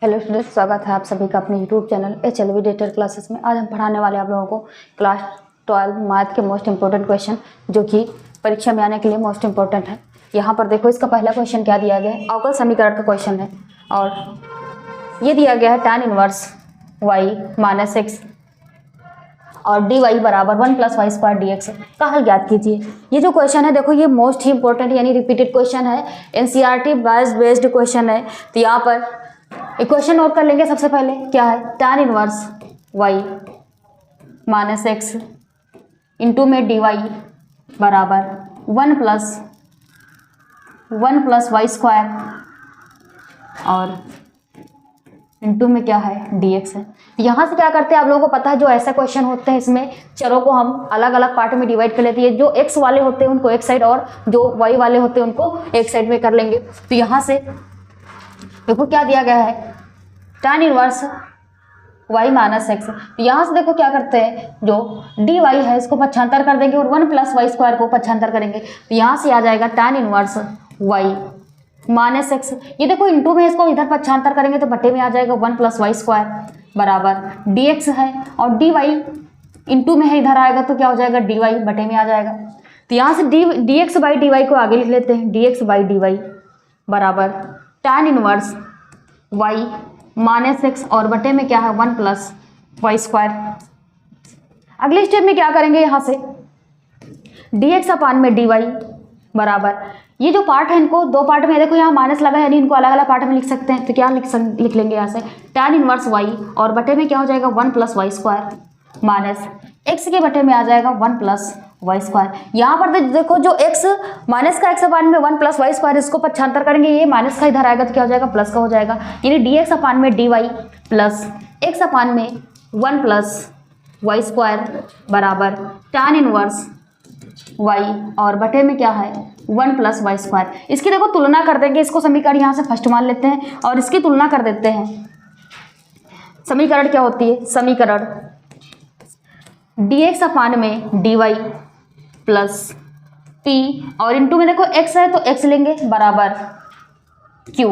Hello students, स्वागत है आप सभी का अपने YouTube channel HLV debtor classes में। आज हम पढ़ाने वाले आप लोगों को क्लास 12 मैथ के मोस्ट इंपॉर्टेंट क्वेश्चन जो कि परीक्षा में आने के लिए मोस्ट इंपॉर्टेंट है। यहाँ पर देखो, इसका पहला क्वेश्चन क्या दिया गया है, अवकल समीकरण का क्वेश्चन है और ये दिया गया है tan इनवर्स y - x और dy बराबर 1 + y² dx का हल ज्ञात कीजिए। ये जो क्वेश्चन है देखो, ये मोस्ट ही इंपॉर्टेंट यानी रिपीटेड क्वेश्चन है, NCERT बेस्ड क्वेश्चन है। तो यहाँ पर एक क्वेश्चन नोट कर लेंगे। सबसे पहले क्या है, tan inverse y - x into में dy बराबर 1 + y² और इंटू में क्या है dx है। यहाँ से क्या करते हैं, आप लोगों को पता है, जो ऐसा क्वेश्चन होते हैं इसमें चरों को हम अलग अलग पार्ट में डिवाइड कर लेते हैं। जो x वाले होते हैं उनको एक साइड और जो y वाले होते हैं उनको एक साइड में कर लेंगे। तो यहाँ से देखो क्या दिया गया है, tan इनवर्स y - x। तो यहाँ से देखो क्या करते हैं, जो dy है इसको पक्षांतर कर देंगे और 1 + y² को पक्षांतर करेंगे। तो यहाँ से आ जाएगा tan इनवर्स y - x। ये देखो इंटू में इसको इधर पक्षांतर करेंगे तो बटे में आ जाएगा 1 + y² बराबर dx है और dy इंटू में है, इधर आएगा तो क्या हो जाएगा dy बटे में आ जाएगा। तो यहाँ से dx/dy को आगे लिख लेते हैं, dx/dy बराबर tan इनवर्स y - x और बटे में क्या है 1 + y²। अगले स्टेप में क्या करेंगे, यहाँ से dx/dy बराबर, ये जो पार्ट है इनको दो पार्ट में, देखो यहाँ माइनस लगा है यानी इनको अलग अलग पार्ट में लिख सकते हैं। तो क्या लिख लेंगे यहाँ से, tan इनवर्स y और बटे में क्या हो जाएगा 1 + y² माइनस x के बटे में आ जाएगा 1 + y²। यहाँ पर देखो जो x माइनस का x/में 1 + y² इसको पक्षांतर करेंगे, ये माइनस का इधर आएगा तो क्या हो जाएगा प्लस का हो जाएगा, यानी dx/dy प्लस x/में 1 + y² बराबर tan इनवर्स y और बटे में क्या है 1 + y²। इसकी देखो तुलना कर देंगे, इसको समीकरण यहाँ से फर्स्ट मान लेते हैं और इसकी तुलना कर देते हैं। समीकरण क्या होती है, समीकरण dx/में dy प्लस p और इंटू में देखो x है तो x लेंगे बराबर q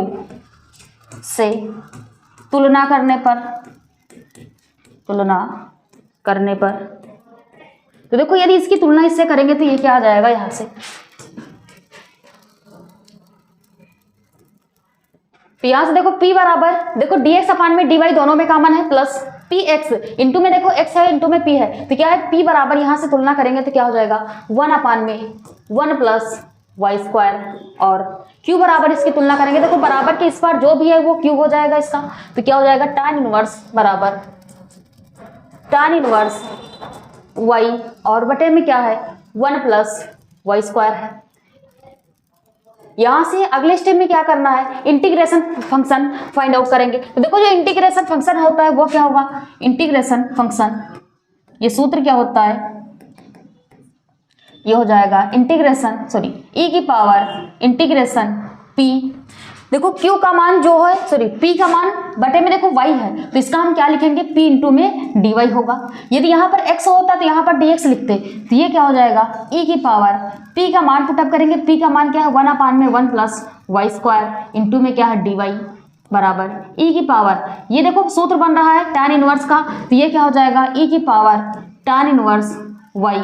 से तुलना करने पर तो देखो यदि इसकी तुलना इससे करेंगे तो ये क्या आ जाएगा, यहाँ से तो यहाँ से देखो p बराबर, देखो dx/में dy दोनों में कॉमन है प्लस px इंटू में देखो x है इंटू में p है तो क्या है p बराबर, यहाँ से तुलना करेंगे तो क्या हो जाएगा 1/1 + y² और q बराबर, इसकी तुलना करेंगे देखो बराबर के इस बार जो भी है वो q हो जाएगा इसका। तो क्या हो जाएगा tan इनवर्स बराबर tan इनवर्स y और बटे में क्या है 1 + y² है। यहाँ से अगले स्टेप में क्या करना है, इंटीग्रेशन फंक्शन फाइंड आउट करेंगे। तो देखो जो इंटीग्रेशन फंक्शन होता है वो क्या होगा, इंटीग्रेशन फंक्शन, ये सूत्र क्या होता है, ये हो जाएगा इंटीग्रेशन p। देखो q का मान जो है, p का मान बटे में देखो y है तो इसका हम क्या लिखेंगे, p इंटू में dy होगा। यदि यहाँ पर x होता तो यहाँ पर dx लिखते, तो ये क्या हो जाएगा p का मान पुटअप करेंगे, p का मान क्या है 1/1 + y² इंटू में क्या है dy बराबर ये देखो सूत्र बन रहा है tan इनवर्स का, तो ये क्या हो जाएगा tan इनवर्स y।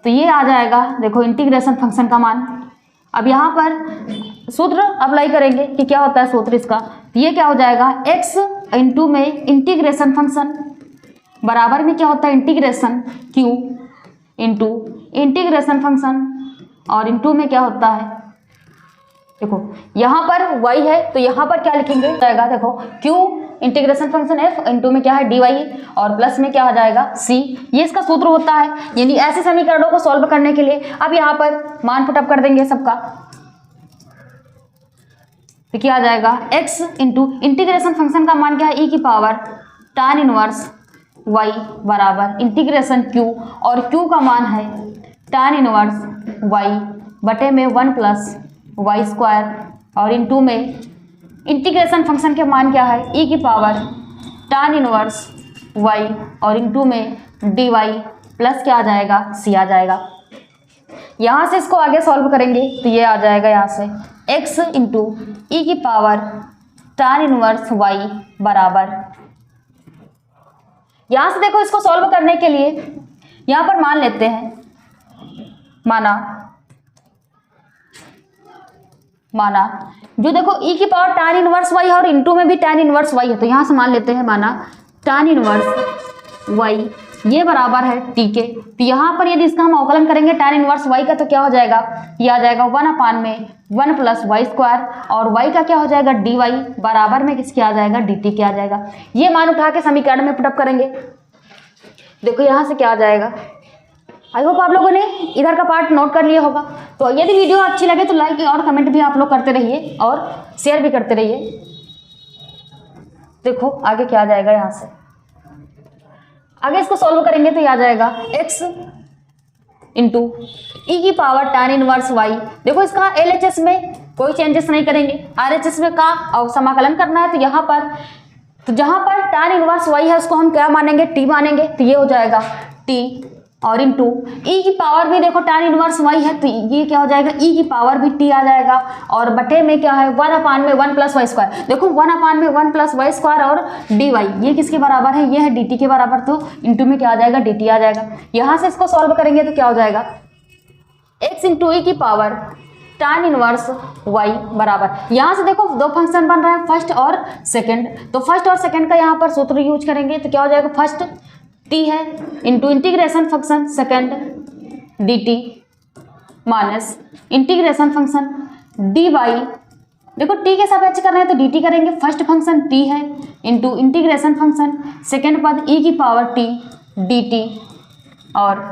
तो ये आ जाएगा देखो इंटीग्रेशन फंक्शन का मान। अब यहाँ पर सूत्र अप्लाई करेंगे कि क्या होता है सूत्र इसका, तो ये क्या हो जाएगा x इंटू में इंटीग्रेशन फंक्शन बराबर में क्या होता है integration q into integration function और इंटू में क्या होता है, देखो यहाँ पर y है तो यहाँ पर क्या लिखेंगे जाएगा, देखो q integration function f into में क्या है dy और प्लस में क्या आ जाएगा c। ये इसका सूत्र होता है, यानी ऐसे समीकरणों को सॉल्व करने के लिए। अब यहाँ पर मान पुटअप कर देंगे सबका, तो क्या आ जाएगा x इंटू इंटीग्रेशन फंक्शन का मान क्या है tan इनवर्स y बराबर इंटीग्रेशन q और q का मान है tan इनवर्स y बटे में 1 + y² और इंटू में इंटीग्रेशन फंक्शन के मान क्या है tan इनवर्स y और इंटू में dy प्लस क्या आ जाएगा c आ जाएगा। यहाँ से इसको आगे सॉल्व करेंगे तो ये आ जाएगा यहाँ से x into tan inverse y बराबर, यहां से देखो इसको सॉल्व करने के लिए यहां पर मान लेते हैं, माना जो देखो e की पावर tan इनवर्स y है और इनटू में भी tan इनवर्स y है, तो यहां से मान लेते हैं माना tan इनवर्स y ये बराबर है t के। तो यहाँ पर यदि इसका हम अवकलन करेंगे tan इनवर्स y का तो क्या हो जाएगा, ये आ जाएगा 1/1 प्लस वाई स्क्वायर, और y का क्या हो जाएगा dy बराबर में किसके आ जाएगा dt के आ जाएगा। ये मान उठा के समीकरण में पुटअप करेंगे, देखो यहाँ से क्या आ जाएगा। आई होप आप लोगों ने इधर का पार्ट नोट कर लिया होगा। तो यदि वीडियो अच्छी लगे तो लाइक और कमेंट भी आप लोग करते रहिए और शेयर भी करते रहिए। देखो आगे क्या आ जाएगा, यहाँ से आगे इसको सॉल्व करेंगे तो ये आ जाएगा x इंटू ई की पावर tan इनवर्स y। देखो इसका LHS में कोई चेंजेस नहीं करेंगे, RHS में का और समाकलन करना है, तो यहाँ पर तो जहाँ पर tan इनवर्स y है उसको हम क्या मानेंगे t मानेंगे, तो ये हो जाएगा t और इंटू ई की पावर भी देखो tan इनवर्स y है तो ये क्या हो जाएगा e की पावर भी t आ जाएगा, और बटे में क्या है 1/1 प्लस वाई स्क्वायर। देखो 1/1 प्लस वाई स्क्वायर और dy ये किसके बराबर है, ये है dt के बराबर, तो इंटू में क्या आ जाएगा dt आ जाएगा। यहाँ से इसको सॉल्व करेंगे तो क्या हो जाएगा x इंटू ई की पावर tan इनवर्स y बराबर, यहाँ से देखो दो फंक्शन बन रहा है फर्स्ट और सेकंड, तो फर्स्ट और सेकंड का यहाँ पर सूत्र यूज करेंगे तो क्या हो जाएगा, फर्स्ट t है into integration function second dt minus integration function dy। देखो t के सापेक्ष करना है तो dt करेंगे, फर्स्ट फंक्शन t है इंटू इंटीग्रेशन फंक्शन सेकंड पद e की पावर t dt और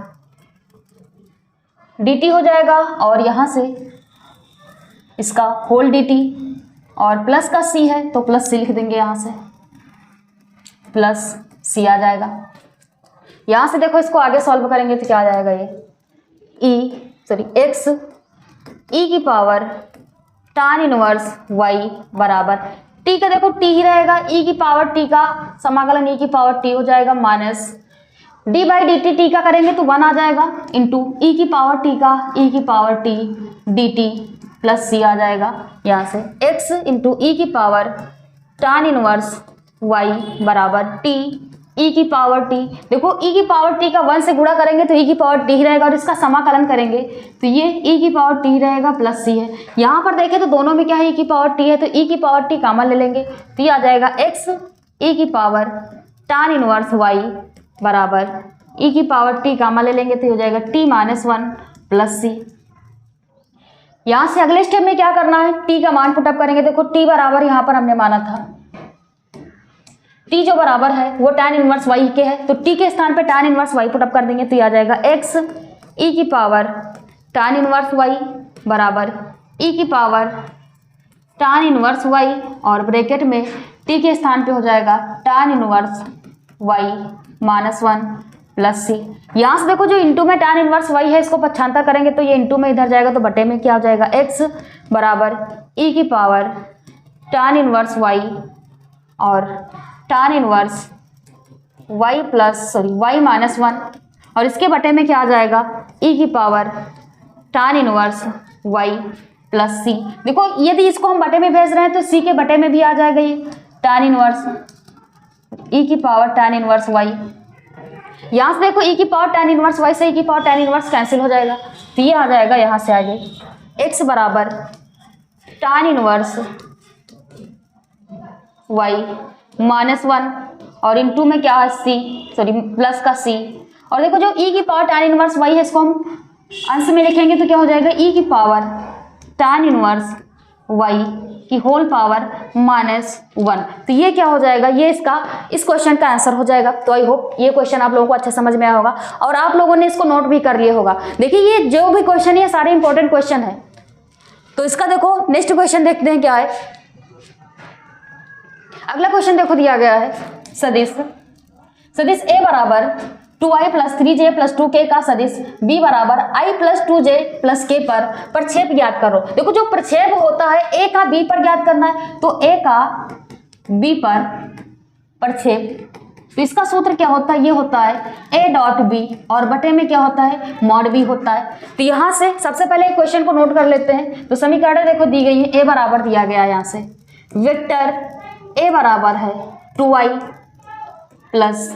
dt हो जाएगा, और यहाँ से इसका होल dt और प्लस का c है तो प्लस c लिख देंगे, यहाँ से प्लस c आ जाएगा। यहाँ से देखो इसको आगे सॉल्व करेंगे तो क्या आ जाएगा, ये x e की पावर tan इनवर्स y बराबर t का देखो t ही रहेगा, e की पावर t का समाकलन e की पावर t हो जाएगा minus d by D T T का करेंगे तो 1 आ जाएगा इंटू ई की पावर t का e की power t dt plus c आ जाएगा। यहाँ से x इंटू ई की पावर tan इनवर्स y बराबर t e की पावर t, देखो e की पावर t का 1 से गुणा करेंगे तो e की पावर t ही रहेगा, और इसका समाकलन करेंगे तो ये e की पावर t रहेगा प्लस c है। यहाँ पर देखें तो दोनों में क्या है e की पावर t है, तो e की पावर t कॉमन ले लेंगे तो ये आ जाएगा x e की पावर tan इनवर्स y बराबर e की पावर t कॉमन ले लेंगे तो हो जाएगा t माइनस 1 प्लस c। यहाँ से अगले स्टेप में क्या करना है, t का मान पुटअप करेंगे। देखो t बराबर यहाँ पर हमने माना था t जो बराबर है वो tan इनवर्स y के है, तो t के स्थान पे tan इनवर्स y पुटअप कर देंगे तो ये आ जाएगा x e की पावर tan इनवर्स y बराबर e की पावर tan इनवर्स y, और ब्रैकेट में t के स्थान पे हो जाएगा tan inverse y minus 1 plus c। यहाँ से देखो जो इंटू में tan इनवर्स y है इसको पक्षांतर करेंगे तो ये इंटू में इधर जाएगा तो बटे में क्या हो जाएगा x बराबर e की पावर tan इनवर्स y और tan इनवर्स y माइनस 1, और इसके बटे में क्या आ जाएगा e की power tan inverse y plus c। देखो यदि इसको हम बटे में भेज रहे हैं तो c के बटे में भी आ जाएगा ये tan इनवर्स e की पावर tan इनवर्स y। यहाँ से देखो e की पावर tan इनवर्स y से e की पावर tan इनवर्स कैंसिल हो जाएगा तो ये आ जाएगा यहाँ से आगे x बराबर tan इनवर्स y माइनस 1, और इंटू में क्या है प्लस का c, और देखो जो e की पावर tan इनवर्स y है इसको हम अंश में लिखेंगे तो क्या हो जाएगा e की पावर tan इनवर्स y की होल पावर माइनस 1। तो ये क्या हो जाएगा, ये इस क्वेश्चन का आंसर हो जाएगा। तो आई होप ये क्वेश्चन आप लोगों को अच्छे समझ में आया होगा और आप लोगों ने इसको नोट भी कर लिया होगा। देखिए ये जो भी क्वेश्चन है सारे इंपॉर्टेंट क्वेश्चन है। तो इसका देखो नेक्स्ट क्वेश्चन देखते हैं क्या है। अगला क्वेश्चन देखो दिया गया है सदिश a बराबर 2i plus 3j plus 2k का सदिश b बराबर i plus 2j plus k पर प्रक्षेप ज्ञात करो। देखो जो प्रक्षेप होता है a का b पर ज्ञात करना है, तो a का b पर प्रक्षेप, तो इसका सूत्र क्या होता है, ये होता है a डॉट b और बटे में क्या होता है मॉड b होता है। तो यहाँ से सबसे पहले क्वेश्चन को नोट कर लेते हैं। तो समीकरण देखो दी गई है, a बराबर दिया गया है यहाँ से वेक्टर a बराबर है 2i प्लस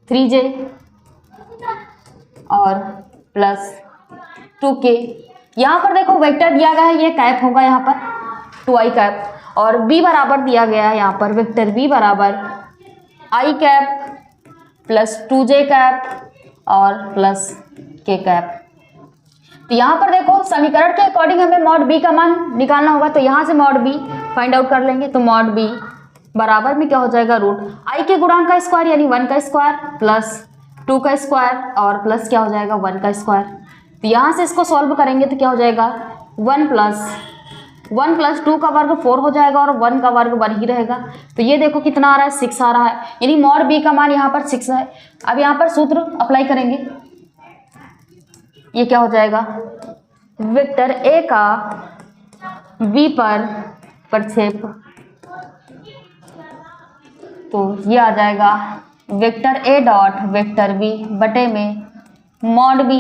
3j और प्लस 2k। यहाँ पर देखो वेक्टर दिया गया है, ये कैप होगा यहाँ पर 2i कैप, और b बराबर दिया गया है यहाँ पर वेक्टर b बराबर i cap plus 2j cap और प्लस k कैप। तो यहाँ पर देखो समीकरण के अकॉर्डिंग हमें मॉड b का मान निकालना होगा, तो यहाँ से मॉड b फाइंड आउट कर लेंगे। तो मॉड b बराबर में क्या हो जाएगा, रूट i के गुणांक का स्क्वायर यानी 1 का स्क्वायर प्लस 2 का स्क्वायर और प्लस क्या हो जाएगा 1 का स्क्वायर। तो यहाँ से इसको सॉल्व करेंगे तो क्या हो जाएगा 1 प्लस 2 का वर्ग 4 हो जाएगा और 1 का वर्ग 1 ही रहेगा। तो ये देखो कितना आ रहा है 6 आ रहा है, यानी मॉड b का मान यहाँ पर 6 है। अब यहाँ पर सूत्र अप्लाई करेंगे, ये क्या हो जाएगा वेक्टर a का b पर प्रक्षेप, तो ये आ जाएगा vector a dot vector b बटे में मॉड b।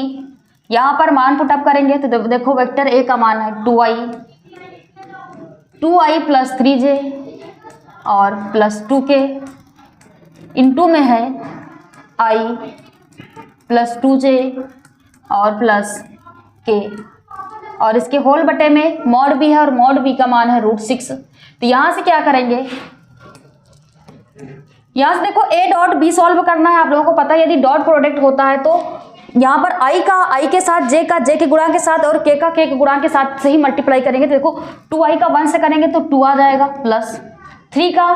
यहाँ पर मान पुटअप करेंगे तो देखो वेक्टर a का मान है 2i प्लस 3j और प्लस 2k, इंटू में है i प्लस 2j और प्लस k, और इसके होल बटे में मॉड b है और मॉड b का मान है √6। तो यहाँ से क्या करेंगे, यहाँ से देखो a डॉट b सॉल्व करना है। आप लोगों को पता है यदि डॉट प्रोडक्ट होता है तो यहाँ पर i का i के साथ, j का j के गुणा के साथ और k का k के गुणा के साथ से ही मल्टीप्लाई करेंगे। तो देखो 2i का 1 से करेंगे तो 2 आ जाएगा, प्लस 3 का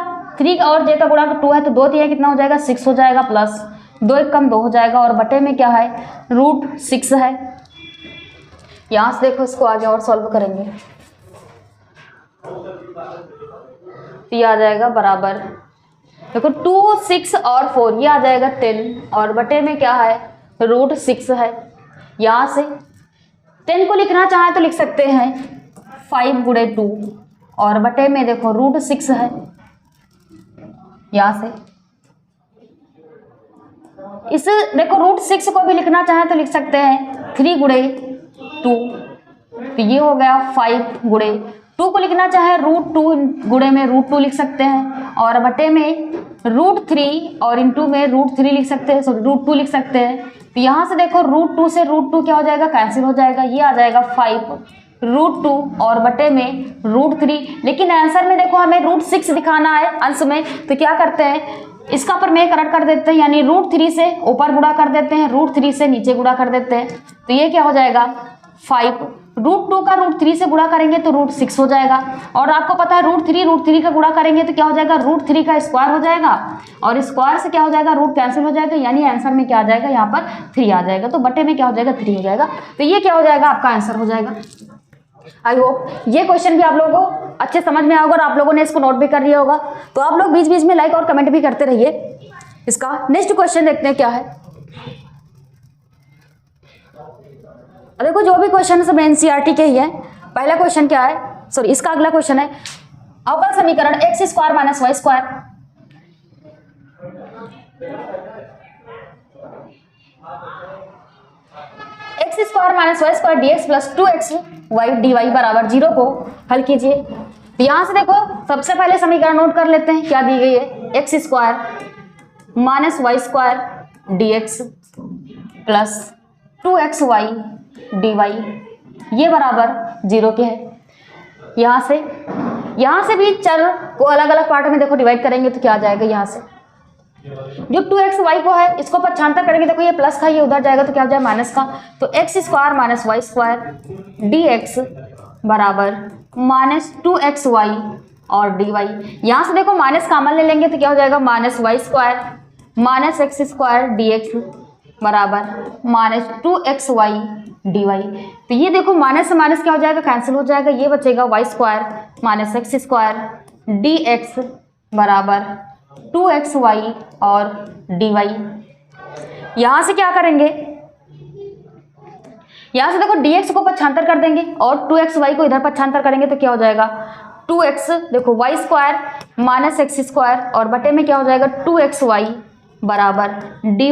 और j का गुणा का 2 है तो 2 3 कितना हो जाएगा 6 हो जाएगा, प्लस 2 1 कम 2 हो जाएगा और बटे में क्या है √6 है। यहाँ से देखो इसको आगे और सॉल्व करेंगे तो ये आ जाएगा बराबर, देखो 2 6 और 4 ये आ जाएगा 10 और बटे में क्या है √6 है। यहाँ से 10 को लिखना चाहे तो लिख सकते हैं 5 गुणे 2 और बटे में देखो √6 है। यहाँ से इस देखो √6 को भी लिखना चाहे तो लिख सकते हैं 3 गुणे 2, तो ये हो गया 5 गुणे 2 को लिखना चाहे √2 गुणे में √2 लिख सकते हैं और बटे में √3 और इंटू में √3 लिख सकते हैं, सॉरी √2 लिख सकते हैं। तो यहाँ से देखो √2 से √2 क्या हो जाएगा कैंसिल हो जाएगा, ये आ जाएगा 5 √2 और बटे में √3। लेकिन आंसर में देखो हमें √6 दिखाना है अंश में, तो क्या करते हैं इसका पर में करट कर देते हैं, यानी √3 से ऊपर गुणा कर देते हैं, √3 से नीचे गुणा कर देते हैं। तो ये क्या हो जाएगा 5 √2 का √3 से गुणा करेंगे तो √6 हो जाएगा, और आपको पता है √3 का गुणा करेंगे तो क्या हो जाएगा √3 का स्क्वायर हो जाएगा और स्क्वायर से क्या हो जाएगा रूट कैंसिल हो जाएगा, यानी आंसर में क्या आ जाएगा यहाँ पर 3 आ जाएगा। तो बटे में क्या हो जाएगा 3 हो जाएगा। तो ये क्या हो जाएगा आपका आंसर हो जाएगा। आई होप ये क्वेश्चन भी आप लोगों को अच्छे समझ में आएगा और आप लोगों ने इसको नोट भी कर लिया होगा। तो आप लोग बीच बीच में लाइक और कमेंट भी करते रहिए। इसका नेक्स्ट क्वेश्चन देखते हैं क्या है। देखो जो भी क्वेश्चन है सब एनसीईआरटी के ही है। पहला क्वेश्चन क्या है, सॉरी इसका अगला क्वेश्चन है अवकल समीकरण x² - y² x² - y² dx + 2xy dy बराबर 0 को हल कीजिए। तो यहाँ से देखो सबसे पहले समीकरण नोट कर लेते हैं क्या दी गई है, x² - y² dx + 2xy dy ये बराबर 0 के है। यहाँ से भी चर को अलग अलग पार्ट में देखो डिवाइड करेंगे तो क्या आ जाएगा, यहाँ से जो 2xy को है इसको पक्षांतर करेंगे, देखो ये प्लस का ये उधर जाएगा तो क्या हो जाएगा माइनस का, तो x² - y² dx बराबर -2xy और dy। यहाँ से देखो माइनस कॉमन ले लेंगे तो क्या हो जाएगा -y² - x² dx बराबर -2xy dy। तो ये देखो माइनस से माइनस क्या हो जाएगा कैंसिल हो जाएगा, ये बचेगा y² - x² dx बराबर 2xy और dy। यहाँ से क्या करेंगे, यहाँ से देखो dx को पक्षांतर कर देंगे और 2xy को इधर पक्षांतर करेंगे तो क्या हो जाएगा 2x देखो y² - x² और बटे में क्या हो जाएगा 2xy बराबर dy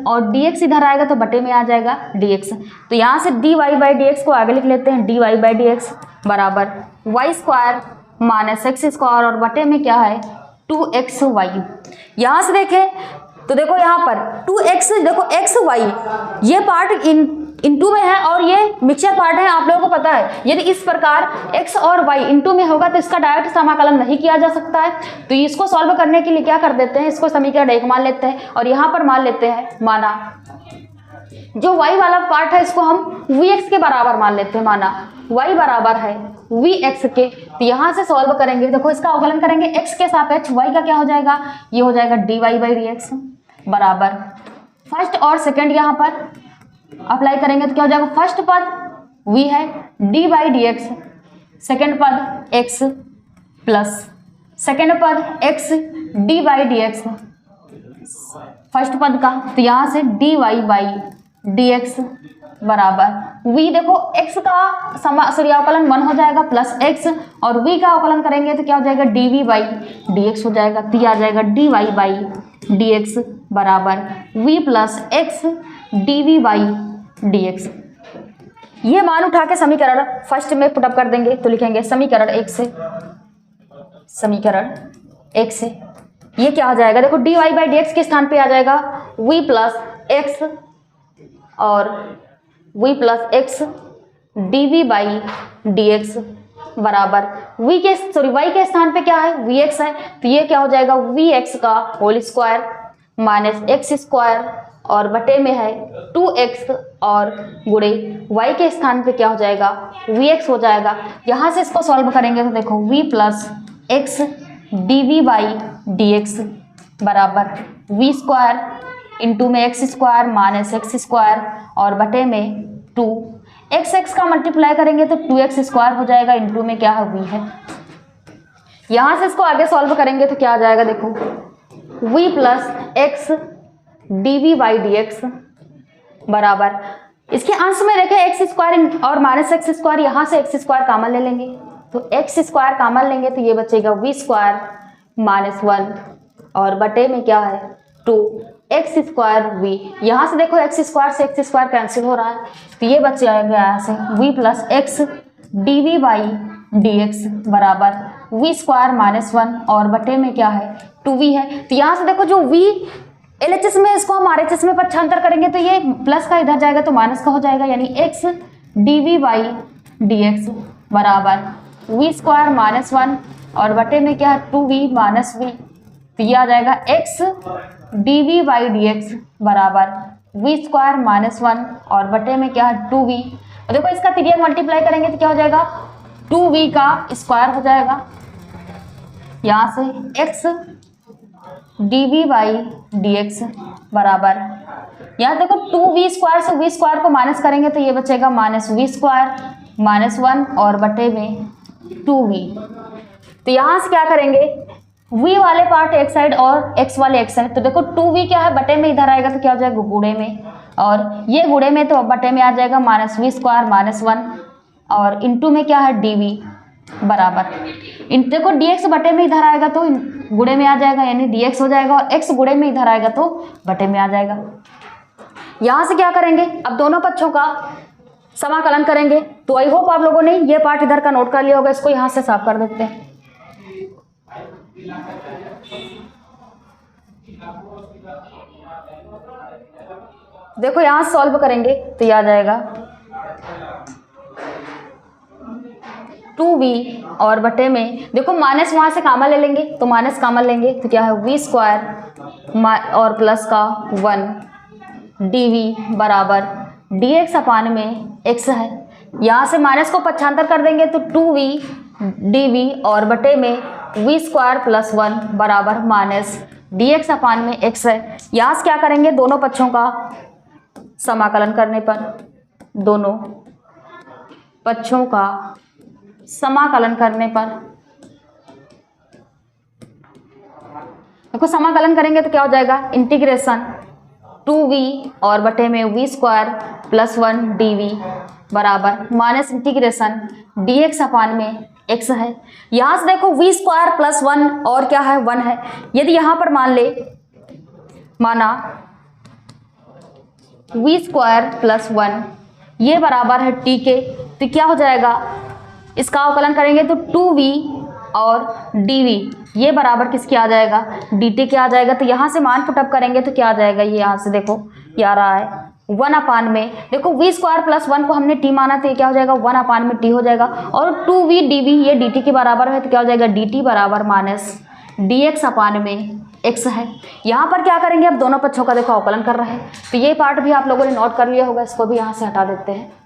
और dx इधर आएगा तो बटे में आ जाएगा dx। तो यहाँ से dy/dx को आगे लिख लेते हैं, dy/dx बराबर y² माइनस एक्स स्क्वायर और बटे में क्या है 2xy। यहाँ से देखें तो देखो यहाँ पर 2x, देखो xy ये पार्ट इनटू में है और ये मिक्सचर पार्ट है, आप लोगों को पता है। यदि इस प्रकार x और y इनटू में होगा तो इसका डायरेक्ट समाकलन नहीं किया जा सकता है। तो इसको सॉल्व करने के लिए क्या कर देते हैं, इसको समीकरण 1 मान लेते हैं और यहाँ पर मान लेते हैं, माना जो y वाला पार्ट है इसको हम vx के बराबर मान लेते हैं, माना y बराबर है vx के। तो यहाँ से सॉल्व करेंगे, देखो इसका अवकलन करेंगे x के सापेक्ष, y का क्या हो जाएगा, ये हो जाएगा dy/dx बराबर फर्स्ट और सेकंड यहाँ पर अप्लाई करेंगे तो क्या हो जाएगा, फर्स्ट पद v है d/dx, सेकंड पद x प्लस सेकंड पद x d/dx फर्स्ट पद का, तो यहाँ से dy/dx बराबर v, देखो x का सूर्यावकलन 1 हो जाएगा प्लस x और v का अवकलन करेंगे तो क्या हो जाएगा dv/dx हो जाएगा। तो आ जाएगा dy/dx बराबर v प्लस x dv/dx। ये मान उठा के समीकरण फर्स्ट में पुटअप कर देंगे तो लिखेंगे समीकरण 1 से, समीकरण 1 से ये क्या हो जाएगा, देखो dy/dx के स्थान पे आ जाएगा v प्लस x और v प्लस x dv/dx बराबर v के y के स्थान पे क्या है vx है, तो ये क्या हो जाएगा vx का whole square minus x square और बटे में है 2x और गुणे y के स्थान पे क्या हो जाएगा vx हो जाएगा। यहाँ से इसको सॉल्व करेंगे तो देखो v प्लस x dv/dx बराबर v स्क्वायर इंटू में x square minus x square और बटे में 2 x का मल्टीप्लाई करेंगे तो 2x स्क्वायर हो जाएगा, इंटू में क्या है v है। यहाँ से इसको आगे सॉल्व करेंगे तो क्या आ जाएगा, देखो v प्लस x dv/dx बराबर इसके अंश में देखें x स्क्वायर और माइनस x स्क्वायर, यहाँ से x स्क्वायर कॉमन ले लेंगे तो x स्क्वायर कॉमन लेंगे तो ये बचेगा v स्क्वायर माइनस 1 और बटे में क्या है 2x स्क्वायर v। यहाँ से देखो x स्क्वायर से x स्क्वायर कैंसिल हो रहा है तो ये बच जाएगा यहाँ से v प्लस x dv/dx बराबर v स्क्वायर माइनस 1 और बटे में क्या है 2v है। तो यहाँ से देखो जो v LHS में इसको हम RHS में पक्षांतर करेंगे तो ये प्लस का इधर जाएगा तो माइनस का हो जाएगा, यानी x dv/dx बराबर v स्क्वायर माइनस 1 और बटे में क्या है 2v माइनस v। तो ये आ जाएगा x dv/dx बराबर v स्क्वायर माइनस 1 और बटे में क्या है 2v। और देखो इसका पीरियड मल्टीप्लाई करेंगे तो क्या हो जाएगा 2v का स्क्वायर हो जाएगा, यहाँ से x dv/dx बराबर यहाँ देखो 2v स्क्वायर से v स्क्वायर को माइनस करेंगे तो ये बचेगा माइनस v स्क्वायर माइनस 1 और बटे में 2v। तो यहाँ से क्या करेंगे v वाले पार्ट एक साइड और x वाले एक साइड, तो देखो 2v क्या है बटे में इधर आएगा तो क्या हो जाएगा गुणे में, और ये गुणे में तो बटे में आ जाएगा माइनस v स्क्वायर माइनस 1 और इंटू में क्या है dv बराबर देखो dx बटे में इधर आएगा तो गुणे में आ जाएगा यानी dx हो जाएगा और x गुणे में इधर आएगा तो बटे में आ जाएगा। यहाँ से क्या करेंगे, अब दोनों पक्षों का समाकलन करेंगे। तो आई होप आप लोगों ने ये पार्ट इधर का नोट कर लिया होगा, इसको यहाँ से साफ कर देते हैं। देखो यहाँ सॉल्व करेंगे तो ये आ जाएगा 2v और बटे में देखो माइनस वहाँ से कॉमन ले लेंगे तो माइनस कॉमन लेंगे तो क्या है v स्क्वायर और प्लस का 1 dv बराबर dx अपान में x है। यहाँ से माइनस को पक्षांतर कर देंगे तो 2v dv और बटे में v स्क्वायर प्लस 1 बराबर माइनस dx अपान में x है। यहाँ से क्या करेंगे, दोनों पक्षों का समाकलन करने पर, दोनों पक्षों का समाकलन करने पर देखो समाकलन करेंगे तो क्या हो जाएगा इंटीग्रेशन 2v और बटे में v स्क्वायर प्लस 1 dv बराबर माइनस इंटीग्रेशन dx अपान में x है। यहाँ से देखो v स्क्वायर प्लस 1 और क्या है 1 है। यदि यहाँ पर माना v स्क्वायर प्लस 1 ये बराबर है t के, तो क्या हो जाएगा, इसका अवकलन करेंगे तो 2v और dv ये बराबर किसके आ जाएगा, dt के आ जाएगा। तो यहाँ से मान पुटअप करेंगे तो क्या आ जाएगा, ये यहाँ से देखो ये आ रहा है 1 में, देखो v स्क्वायर प्लस 1 को हमने t माना तो ये क्या हो जाएगा 1 में t हो जाएगा, और 2v dv ये dt के बराबर है तो क्या हो जाएगा dt बराबर माइनस dx में x है। यहाँ पर क्या करेंगे, अब दोनों पक्षों का देखो अवकलन कर रहे हैं, तो ये पार्ट भी आप लोगों ने नोट कर लिया होगा, इसको भी यहाँ से हटा देते हैं।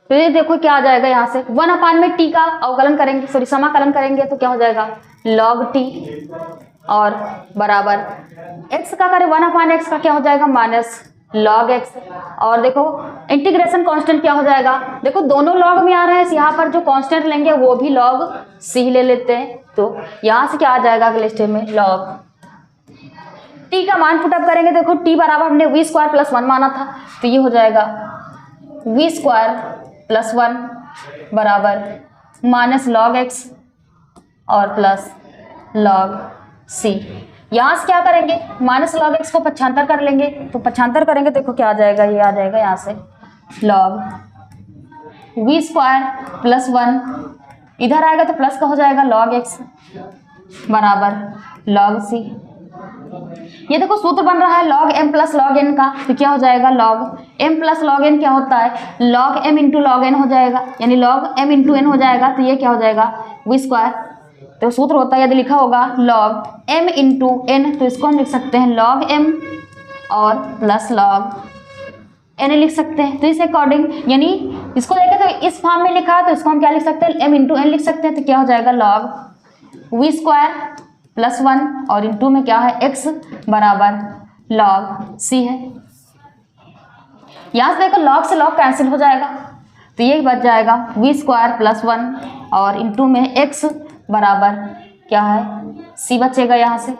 तो ये देखो क्या आ जाएगा, यहाँ से 1 में t का अवकलन करेंगे, सॉरी समाकलन करेंगे तो क्या हो जाएगा log t और बराबर x का करें 1/x का क्या हो जाएगा माइनस log x, और देखो इंटीग्रेशन कांस्टेंट क्या हो जाएगा, देखो दोनों log में आ रहा है, यहाँ पर जो कांस्टेंट लेंगे वो भी log c ले लेते हैं, तो यहाँ से क्या आ जाएगा अगले स्टेप में log t का मान पुटअप करेंगे, देखो t बराबर हमने v स्क्वायर प्लस 1 माना था तो ये हो जाएगा v स्क्वायर प्लस 1 बराबर माइनस log x और प्लस log c। यहाँ से क्या करेंगे, माइनस log x को पक्षांतर कर लेंगे, तो पक्षांतर करेंगे देखो क्या आ जाएगा, ये आ जाएगा यहाँ से log v स्क्वायर प्लस 1 इधर आएगा तो प्लस का हो जाएगा log x बराबर log c। ये देखो सूत्र बन रहा है log m plus log n का, तो क्या हो जाएगा log m plus log n क्या होता है log m into log n हो जाएगा, यानी log m इंटू n हो जाएगा, तो ये क्या हो जाएगा v स्क्वायर, तो सूत्र होता है यदि लिखा होगा log m इंटू n, तो इसको हम लिख सकते हैं log m और प्लस log n लिख सकते हैं। तो इस अकॉर्डिंग यानी इसको देखें तो इस फॉर्म में लिखा है, तो इसको हम क्या लिख सकते हैं m इंटू n लिख सकते हैं, तो क्या हो जाएगा log v स्क्वायर प्लस 1 और इंटू में क्या है x बराबर log c है। यहाँ से देखो log से log कैंसिल हो जाएगा, तो ये बच जाएगा v स्क्वायर प्लस 1 और इंटू में x बराबर क्या है c बचेगा। यहाँ से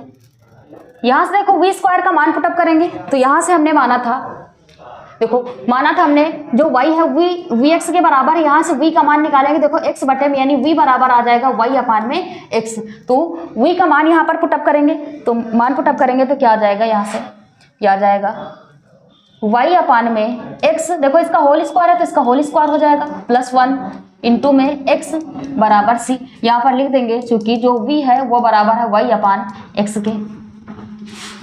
देखो v स्क्वायर का मान पुटअप करेंगे, तो यहाँ से हमने माना था, देखो माना था हमने जो y है vx के बराबर है, यहाँ से v का मान निकालेंगे, देखो x बटे में यानी v बराबर आ जाएगा y में x, तो v का मान यहाँ पर पुटअप करेंगे, तो मान पुटअप करेंगे तो क्या आ जाएगा, यहाँ से क्या आ जाएगा y में x, देखो इसका होल स्क्वायर है तो इसका होल स्क्वायर हो जाएगा प्लस 1 इंटू में x बराबर c, यहाँ पर लिख देंगे चूंकि जो v है वो बराबर है y/x के।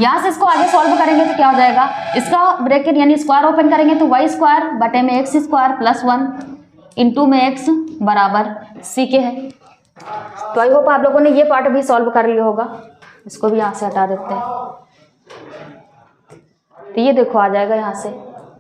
यहाँ से इसको आगे सॉल्व करेंगे तो क्या हो जाएगा, इसका ब्रैकेट यानी स्क्वायर ओपन करेंगे तो y स्क्वायर बटे में x स्क्वायर प्लस 1 इंटू में x बराबर c के है। तो आई होप आप लोगों ने ये पार्ट भी सॉल्व कर लिया होगा, इसको भी यहाँ से हटा देते हैं। तो ये देखो आ जाएगा यहाँ से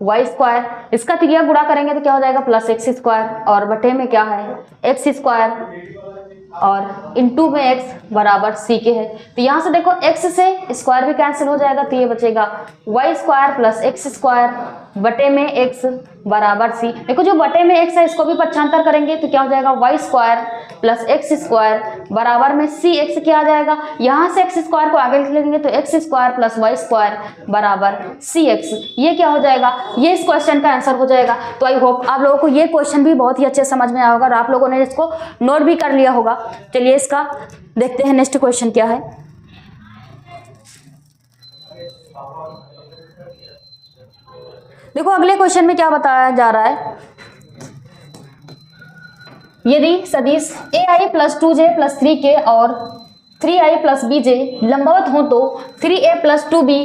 y स्क्वायर, इसका त्रिज्या गुणा करेंगे तो क्या हो जाएगा प्लस x स्क्वायर और बटे में क्या है x स्क्वायर और इंटू में x बराबर c के है। तो यहाँ से देखो x से स्क्वायर भी कैंसिल हो जाएगा, तो ये बचेगा y square plus x square बटे में x बराबर c। देखो जो बटे में x है इसको भी पक्षांतर करेंगे तो क्या हो जाएगा y square plus x square बराबर में c x क्या आ जाएगा, यहाँ से x स्क्वायर को आगे लिख लेंगे तो x square plus y square बराबर c x, ये क्या हो जाएगा, ये इस क्वेश्चन का आंसर हो जाएगा। तो आई होप आप लोगों को ये क्वेश्चन भी बहुत ही अच्छे समझ में आया होगा और आप लोगों ने इसको नोट भी कर लिया होगा। चलिए इसका देखते हैं नेक्स्ट क्वेश्चन क्या है। देखो अगले क्वेश्चन में क्या बताया जा रहा है, यदि सदिश ai plus 2j plus 3k और 3i प्लस bj लंबवत हो तो 3a प्लस 2b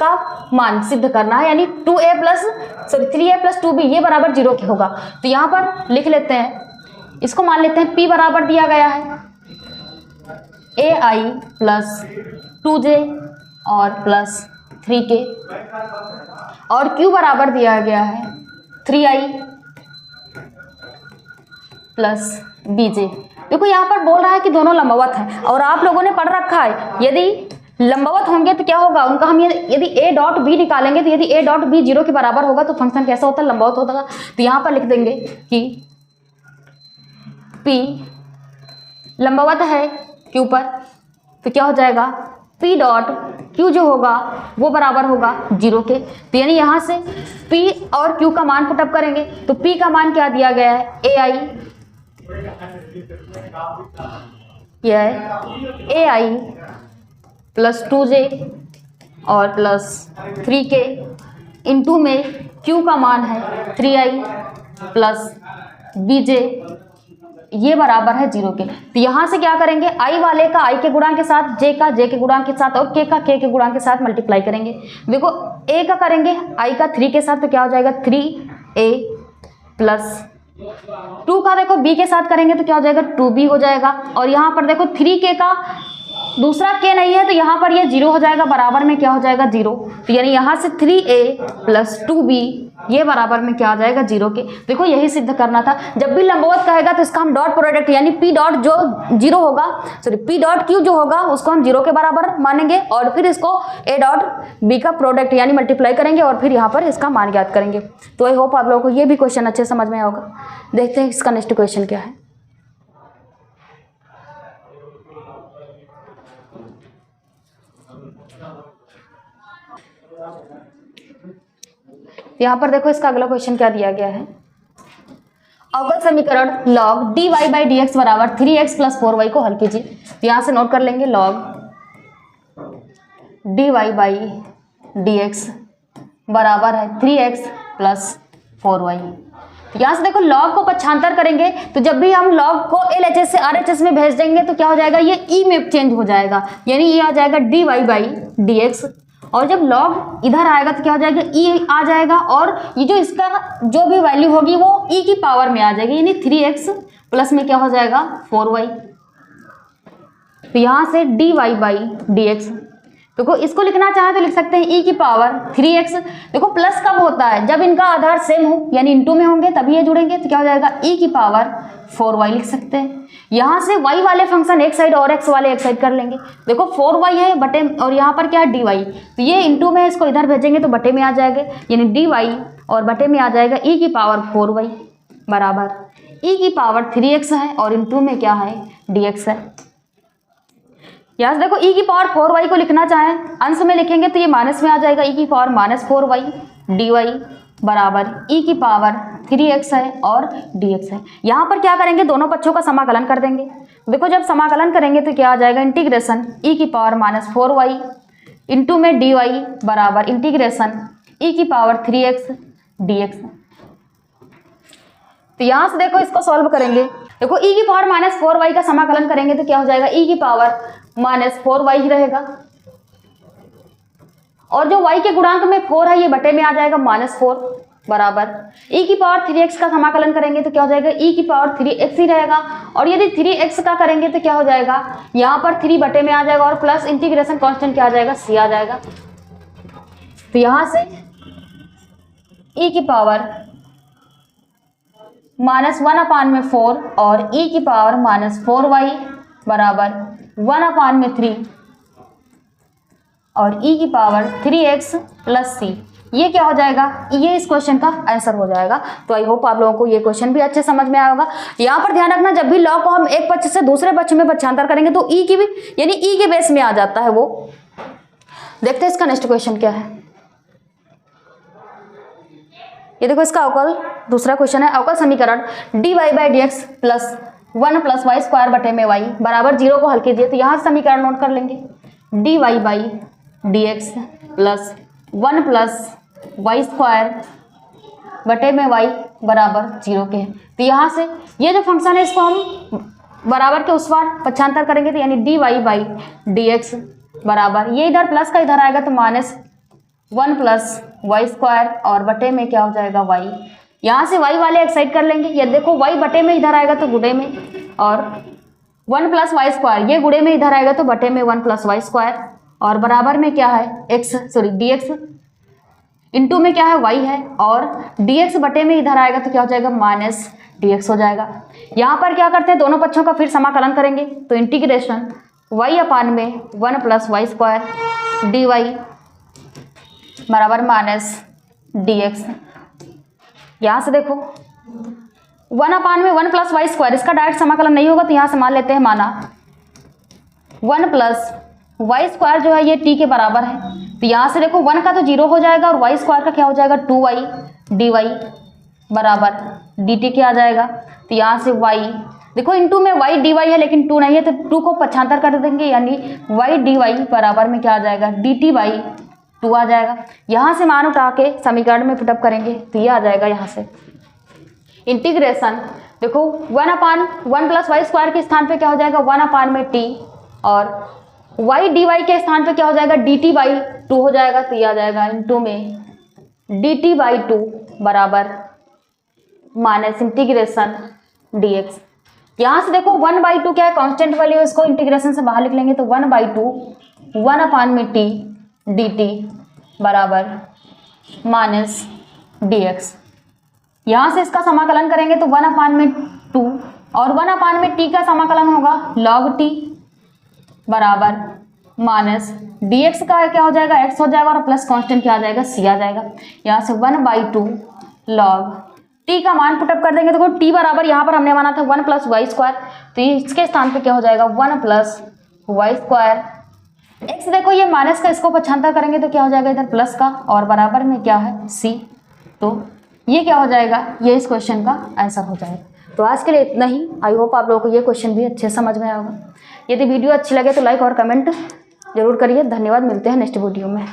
का मान सिद्ध करना है, यानी 3a प्लस 2b ये बराबर 0 के होगा। तो यहाँ पर लिख लेते हैं, इसको मान लेते हैं p बराबर दिया गया है ai प्लस 2j और प्लस 3k और q बराबर दिया गया है 3i प्लस bj। देखो यहाँ पर बोल रहा है कि दोनों लंबवत हैं और आप लोगों ने पढ़ रखा है यदि लंबवत होंगे तो क्या होगा उनका, हम यदि a डॉट b निकालेंगे तो यदि a डॉट b 0 के बराबर होगा तो फंक्शन कैसा होता है, लंबवत होता है। तो यहाँ पर लिख देंगे कि p लंबवत है q पर, तो क्या हो जाएगा p डॉट q जो होगा वो बराबर होगा 0 के। तो यानी यहाँ से p और q का मान पुटअप करेंगे तो p का मान क्या दिया गया है ai, यह है ai प्लस 2j और प्लस 3k इंटू में Q का मान है 3i प्लस bj, ये बराबर है 0 के। तो यहाँ से क्या करेंगे, i वाले का i के गुणांक के साथ, j का j के गुणांक के साथ और k का k के गुणांक के साथ मल्टीप्लाई करेंगे। देखो a का करेंगे i का 3 के साथ तो क्या हो जाएगा 3a प्लस 2 का देखो b के साथ करेंगे तो क्या हो जाएगा 2b हो जाएगा। और यहाँ पर देखो 3k का दूसरा k नहीं है तो यहाँ पर ये 0 हो जाएगा, बराबर में क्या हो जाएगा 0। तो यानी यहाँ से 3a प्लस 2b ये बराबर में क्या आ जाएगा 0 के। देखो यही सिद्ध करना था। जब भी लंबवत कहेगा तो इसका हम डॉट प्रोडक्ट यानी p डॉट जो 0 होगा, सॉरी p डॉट q जो होगा उसको हम 0 के बराबर मानेंगे और फिर इसको a डॉट b का प्रोडक्ट यानी मल्टीप्लाई करेंगे और फिर यहाँ पर इसका मान ज्ञात करेंगे। तो आई होप आप लोगों को ये भी क्वेश्चन अच्छे समझ में होगा। देखते हैं इसका नेक्स्ट क्वेश्चन क्या है। यहाँ पर देखो इसका अगला क्वेश्चन क्या दिया गया है। अवकल समीकरण log dy by D x बराबर 3x प्लस 4y को हल कीजिए। तो यहाँ से नोट कर लेंगे log dy by D x बराबर है 3x प्लस 4y। यहाँ से देखो log को पक्षांतर करेंगे तो जब भी हम log को LHS से RHS में भेज देंगे तो क्या हो जाएगा, ये e में चेंज हो जाएगा, यानी ये आ जाएगा dy बाई डी एक्स। और जब log इधर आएगा तो क्या हो जाएगा e आ जाएगा और ये जो इसका जो भी वैल्यू होगी वो e की पावर में आ जाएगी, यानी 3x प्लस में क्या हो जाएगा 4y। तो यहाँ से dy बाई डी एक्स, देखो इसको लिखना चाहे तो लिख सकते हैं e की पावर 3x। देखो प्लस कब होता है, जब इनका आधार सेम हो यानी इनटू में होंगे तभी ये जुड़ेंगे, तो क्या हो जाएगा e की पावर 4y लिख सकते हैं। यहाँ से y वाले फंक्शन एक साइड और x वाले एक साइड कर लेंगे। देखो 4y है बटे और यहाँ पर क्या है dy, तो ये इनटू में इसको इधर भेजेंगे तो बटे में आ जाएगा, यानी dy और बटे में आ जाएगा e की पावर 4y बराबर e की पावर 3x है और इनटू में क्या है dx है। यहाँ से देखो e की पावर 4y को लिखना चाहें अंश में लिखेंगे तो ये माइनस में आ जाएगा, e की पावर माइनस 4y dy बराबर e की पावर 3x है और dx है। यहाँ पर क्या करेंगे, दोनों पक्षों का समाकलन कर देंगे। देखो जब समाकलन करेंगे तो क्या आ जाएगा इंटीग्रेशन e की पावर माइनस 4y इंटू में dy बराबर इंटीग्रेशन e की पावर 3x dx। तो यहाँ से देखो इसको सॉल्व करेंगे, देखो e की पावर माइनस 4y का समाकलन करेंगे तो क्या हो जाएगा e की पावर माइनस 4y ही रहेगा और जो y के गुणांक में 4 है ये बटे में आ जाएगा माइनस 4 बराबर e की पावर 3x का समाकलन करेंगे तो क्या हो जाएगा e की पावर 3x ही रहेगा। और यदि 3x का करेंगे तो क्या हो जाएगा, यहाँ पर 3 बटे में आ जाएगा और प्लस इंटीग्रेशन कांस्टेंट क्या आ जाएगा c आ जाएगा। तो यहाँ से e की पावर माइनस 1/4 और e की पावर माइनस 4y बराबर 1/3 और e की पावर 3x प्लस c, ये क्या हो जाएगा, ये इस क्वेश्चन का आंसर हो जाएगा। तो आई होप आप लोगों को ये क्वेश्चन भी अच्छे समझ में आया होगा। यहाँ पर ध्यान रखना, जब भी लॉ को हम एक पक्ष से दूसरे पक्ष में पक्षांतर करेंगे तो e की भी यानी e के बेस में आ जाता है वो। देखते हैं इसका नेक्स्ट क्वेश्चन क्या है। ये देखो इसका अवकल दूसरा क्वेश्चन है। अवकल समीकरण dy by D X plus 1 plus Y square बटे में y बराबर 0 को हल कीजिए। तो यहाँ समीकरण नोट कर लेंगे dy by D X plus 1 plus Y square बटे में y बराबर 0 के है। तो यहाँ से ये जो फंक्शन है इसको हम बराबर के उस बार पक्षांतर करेंगे तो यानी dy बाई डी एक्स बराबर, ये इधर प्लस का इधर आएगा तो माइनस 1 प्लस वाई स्क्वायर और बटे में क्या हो जाएगा y। यहाँ से y वाले एक साइड कर लेंगे, ये देखो y बटे में इधर आएगा तो गुणे में और 1 प्लस वाई स्क्वायर ये गुणे में इधर आएगा तो बटे में 1 प्लस वाई स्क्वायर और बराबर में क्या है dx इंटू में क्या है y है और dx बटे में इधर आएगा तो क्या हो जाएगा माइनस dx हो जाएगा। यहाँ पर क्या करते हैं, दोनों पक्षों का फिर समाकलन करेंगे तो इंटीग्रेशन y/में 1 प्लस वाई स्क्वायर dy बराबर माइनस dx। यहाँ से देखो 1/में 1 प्लस वाई स्क्वायर, इसका डायरेक्ट समाकलन नहीं होगा तो यहाँ से मान लेते हैं माना 1 प्लस वाई स्क्वायर जो है ये t के बराबर है। तो यहाँ से देखो 1 का तो 0 हो जाएगा और वाई स्क्वायर का क्या हो जाएगा 2y dy बराबर dt क्या आ जाएगा। तो यहाँ से y देखो इंटू में y dy है लेकिन 2 नहीं है तो 2 को पक्षांतर कर देंगे यानी y dy बराबर में क्या आ जाएगा dt बाई 2 आ जाएगा। यहाँ से मान उठा के समीकरण में पुटअप करेंगे तो ये आ जाएगा यहाँ से इंटीग्रेशन, देखो 1/1 + y² के स्थान पे क्या हो जाएगा 1/t, और y dy के स्थान पे क्या हो जाएगा dt/2 हो जाएगा। तो ये आ जाएगा इनटू में dt/2 बराबर माइनस इंटीग्रेशन dx। यहाँ से देखो 1/2 क्या है कांस्टेंट वैल्यू, इसको इंटीग्रेशन से बाहर लिख लेंगे तो 1/2 1/t dt बराबर माइनस dx। यहाँ से इसका समाकलन करेंगे तो 1/2 और 1/t का समाकलन होगा log t बराबर माइनस dx का क्या हो जाएगा x हो जाएगा और प्लस कांस्टेंट क्या आ जाएगा c आ जाएगा। यहाँ से 1/2 log t का मान पुटअप कर देंगे। देखो t बराबर यहाँ पर हमने माना था 1 + y², तो इसके स्थान पे क्या हो जाएगा 1 + y²। x देखो ये माइनस का, इसको पक्षांतर करेंगे तो क्या हो जाएगा इधर प्लस का, और बराबर में क्या है c, तो ये क्या हो जाएगा, ये इस क्वेश्चन का आंसर हो जाएगा। तो आज के लिए इतना ही। आई होप आप लोगों को ये क्वेश्चन भी अच्छे समझ में आया होगा। यदि वीडियो अच्छी लगे तो लाइक और कमेंट जरूर करिए। धन्यवाद, मिलते हैं नेक्स्ट वीडियो में।